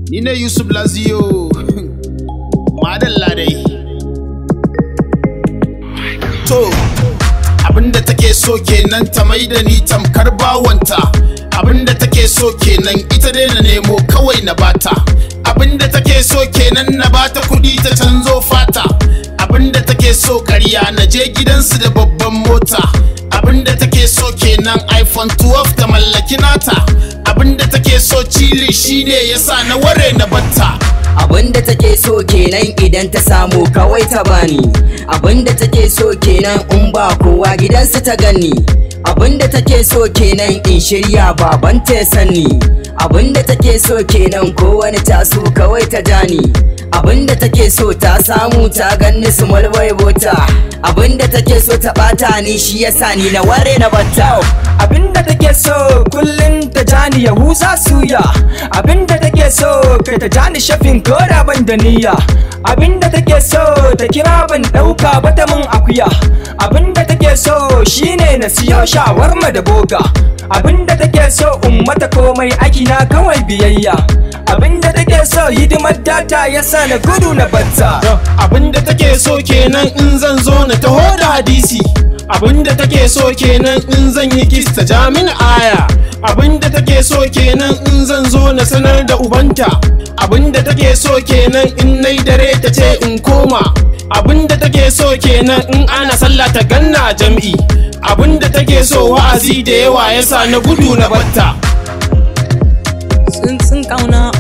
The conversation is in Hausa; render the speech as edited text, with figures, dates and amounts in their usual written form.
Ni ne Yusuf Laziyo. Madalla dai. To, abinda take so kenan ta maida ni tamkar bawanta. Abinda take so kenan ita dai na nemo kawai na bata. Abinda take so kenan na bata kudi ta canzo fata. Abinda take so ƙarya na je gidansu da babban mota. Abinda take so kenan iPhone 12 ta mallaki nata. Abinda take so chili shine yasa na ware na batta. Abinda take so kenan idan ta samu kawai ta bani. Abinda take so kenan in ba kowa gidansu ta gani. Abinda take so kenan in shirya babanta ya sani. Abinda take so kenan kowane taso kawai ta jani. Abinda take so ta samu ta ganni su malwai bota. Abinda take so ta bata ni shi yasa ni na ware na batta. Abinda take so kullun ta jani ya huza suya. Abinda take so kai ta jani shafin koda ban da niyya. Abinda take so ta kira ban dauka bata mun akuya. Abinda take so shine na siyo shawarma da boga. Abinda take so ummata komai aiki na kawai biyayya. Abinda take so hidimar data yasa na gudu na batta. Abinda take so kenan in zan zo na taho da hadisi. Abinda take so kenan in zan yi kista jamin aya. Abinda take so kenan in zan zo na sanar da ubanta. Abinda take so kenan in nai dare ta ce in koma. Abinda take so kenan in ana sallah ta ganna jam'i. Abinda take so wa'azi da yawa yasa na gudu na batta. Tsuntsun kauna